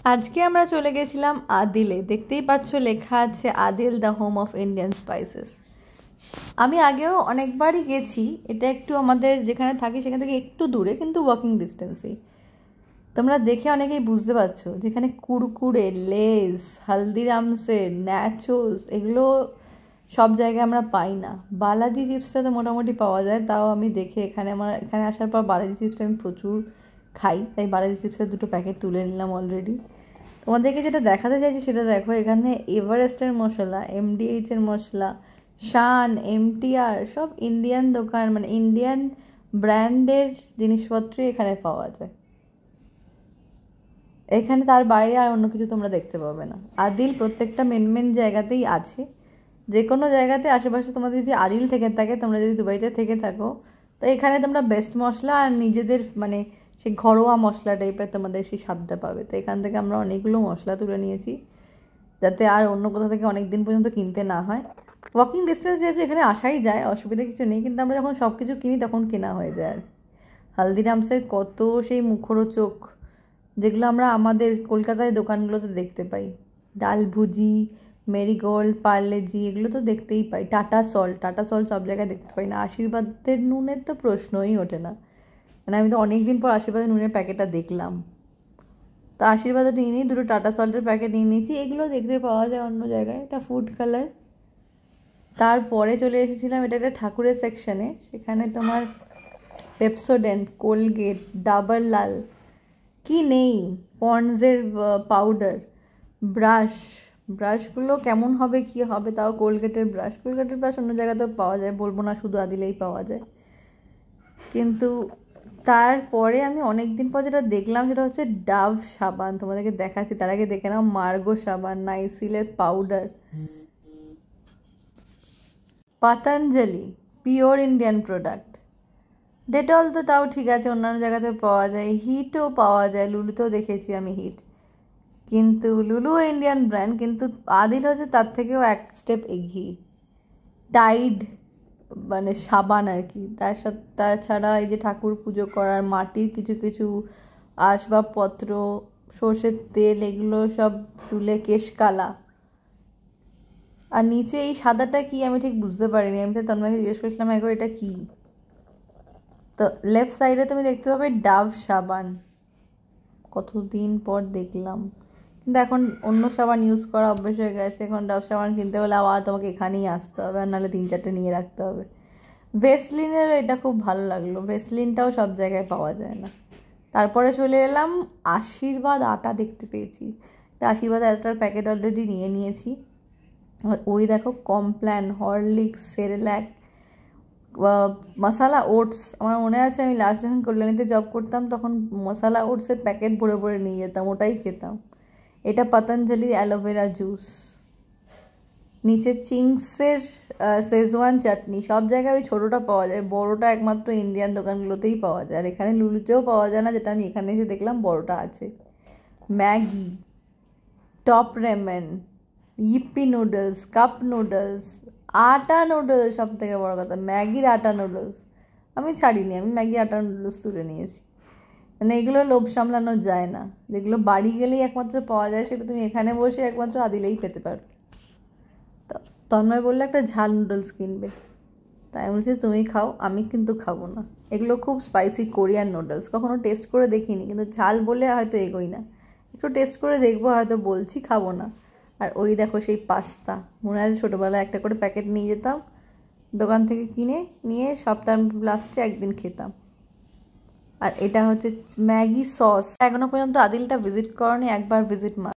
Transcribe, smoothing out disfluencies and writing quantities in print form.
আজকে আমরা চলে গেছিলাম আদিলে। দেখতেই পাচ্ছ লেখা আছে Adil the home of Indian spices. আমি আগেও অনেকবারই গেছি। এটা একটু আমাদের যেখানে থাকি সেখান থেকে একটু দূরে, কিন্তু ওয়াকিং ডিস্টেন্সেই। তোমরা দেখে অনেকেই বুঝতে পারছো যেখানে কুরকুরে, লেস, হালদিরামসের, ন্যাচোস এগুলো সব জায়গায় আমরা পাই না। বালাজি চিপসটা তো মোটামুটি পাওয়া যায়, তাও আমি দেখে এখানে আসার পর বালাজি চিপসটা আমি প্রচুর খাই, তাই বালাজি চিপসের 2টো প্যাকেট তুলে নিলাম অলরেডি। তোমাদেরকে যেটা দেখাতে চাইছি সেটা দেখো, এখানে এভারেস্টের মশলা, এমডিএইচের মশলা, শান, এমটিআর সব ইন্ডিয়ান দোকান, মানে ইন্ডিয়ান ব্র্যান্ডের জিনিসপত্রই এখানে পাওয়া যায়। এখানে তার বাইরে আর অন্য কিছু তোমরা দেখতে পাবে না। আদিল প্রত্যেকটা মেন জায়গাতেই আছে। যে কোনো জায়গাতে আশেপাশে তোমাদের যদি আদিল থেকে থাকে, তোমরা যদি দুবাইতে থেকে থাকো, তো এখানে তোমরা বেস্ট মশলা আর নিজেদের মানে সেই ঘরোয়া মশলা টাইপের তোমাদের সেই স্বাদটা পাবে। তো এখান থেকে আমরা অনেকগুলো মশলা তুলে নিয়েছি, যাতে আর অন্য কোথাও থেকে অনেক দিন পর্যন্ত কিনতে না হয়। ওয়াকিং ডিস্টেন্স যেহেতু এখানে আসাই যায়, অসুবিধা কিছু নেই, কিন্তু আমরা যখন সব কিছু কিনি তখন কেনা হয়ে যায়। আর হালদিরামসের কত সেই মুখরোচক, যেগুলো আমরা আমাদের কলকাতায় দোকানগুলোতে দেখতে পাই, ডাল ভুজি, মেরিগোল্ড, পার্লেজি, এগুলো তো দেখতেই পাই। টাটা সল্ট সব জায়গায় দেখতে পাই না। আশীর্বাদের নুনের তো প্রশ্নই ওঠে না। মানে আমি তো অনেক দিন পর আশীর্বাদের নুনের প্যাকেটটা দেখলাম, তো আশীর্বাদে নিয়ে নিই, 2টো টাটা সল্টের প্যাকেট নিয়ে নিয়েছি। এগুলো দেখতে পাওয়া যায় অন্য জায়গায়, এটা ফুড কালার। তারপরে চলে এসেছিলাম এটা একটা ঠাকুরের সেকশানে, সেখানে তোমার পেপসোডেন্ট, কোলগেট, ডাবর লাল, কি নেই, পন্ডসের পাউডার, ব্রাশগুলো কেমন হবে কি হবে, তাও কোলগেটের ব্রাশ অন্য জায়গাতেও পাওয়া যায়, বলবো না শুধু আদিলেই পাওয়া যায়। কিন্তু তারপরে আমি অনেক দিন পর যেটা দেখলাম সেটা হচ্ছে ডাভ সাবান। তোমাদেরকে দেখাচ্ছি, তার আগে দেখে নাও মার্গো সাবান, নাইসিলের powder, Patanjali pure Indian product, Dettol তো তাও ঠিক আছে, অন্যান্য জায়গাতে পাওয়া যায়, হিটও পাওয়া যায়, লুলুতেও দেখেছি আমি হিট, কিন্তু লুলু ইন্ডিয়ান ব্র্যান্ড, কিন্তু আদিল হচ্ছে তার থেকেও এক স্টেপ এগিয়ে। টাইড মানে সাবান আর কি, তাছাড়া এই যে ঠাকুর পুজো করার মাটির কিছু কিছু আসবাবপত্র, সর্ষের তেল, এগুলো সব চুলে কেশকালা। আর নিচে এই সাদাটা কি আমি ঠিক বুঝতে পারিনি, আমি তো তন্ময়কে জিজ্ঞেস করেছিলাম একবার এটা কি। তো লেফট সাইডে তুমি দেখতে পাবে ডাভ সাবান, কতদিন পর দেখলাম। কিন্তু এখন অন্য সাবান ইউজ করা অভ্যেস হয়ে গেছে, এখন ডাভ সাবান কিনতে হলে আবার তোমাকে এখানেই আসতে হবে, আর নাহলে 3-4টে নিয়ে রাখতে হবে। ভেসলিনেরও এটা খুব ভালো লাগলো, ভেসলিনটাও সব জায়গায় পাওয়া যায় না। তারপরে চলে এলাম আশীর্বাদ আটা, দেখতে পেয়েছি আশীর্বাদ আটার প্যাকেট অলরেডি নিয়ে নিয়েছি। আর ওই দেখো কমপ্ল্যান, হরলিক্স, সেরেল্যাক, মশালা ওটস। আমার মনে আছে আমি লাস্ট যখন কল্যাণীতে জব করতাম তখন মশালা ওটসের প্যাকেট ভরে ভরে নিয়ে যেতাম, ওটাই খেতাম। এটা পতঞ্জলির অ্যালোভেরা জুস। নিচে চিংসের শেজওয়ান চাটনি। সব জায়গায় ওই ছোটোটা পাওয়া যায়, বড়োটা একমাত্র ইন্ডিয়ান দোকানগুলোতেই পাওয়া যায়, আর এখানে লুলুতেও পাওয়া যায় না, যেটা আমি এখানে এসে দেখলাম বড়োটা আছে। Maggi, Top Ramen, Yippee noodles, cup noodles, atta noodles, সব থেকে বড়ো কথা ম্যাগির আটা নুডলস আমি ছাড়িনি, আমি ম্যাগির আটা নুডলস তুলে নিয়েছি। মানে এগুলো লোভ সামলানো যায় না, যেগুলো বাড়ি গেলেই একমাত্র পাওয়া যায় সেটা তুমি এখানে বসে একমাত্র আদিলেই পেতে পারো। তো তন্ময় বললে একটা ঝাল নুডলস কিনবে, তাই বলছি তুমি খাও, আমি কিন্তু খাবো না। এগুলো খুব স্পাইসি কোরিয়ান নুডলস, কখনো টেস্ট করে দেখিনি, কিন্তু ঝাল বলে হয়তো এগোই না, একটু টেস্ট করে দেখবো, হয়তো বলছি খাবো না। আর ওই দেখো সেই পাস্তা, মনে আছে ছোটোবেলায় একটা করে প্যাকেট নিয়ে যেতাম দোকান থেকে কিনে নিয়ে, সপ্তাহ লাস্টে একদিন খেতাম। আর এটা হচ্ছে ম্যাগি সস। এখনো পর্যন্ত আদিলটা ভিজিট করনি, একবার ভিজিট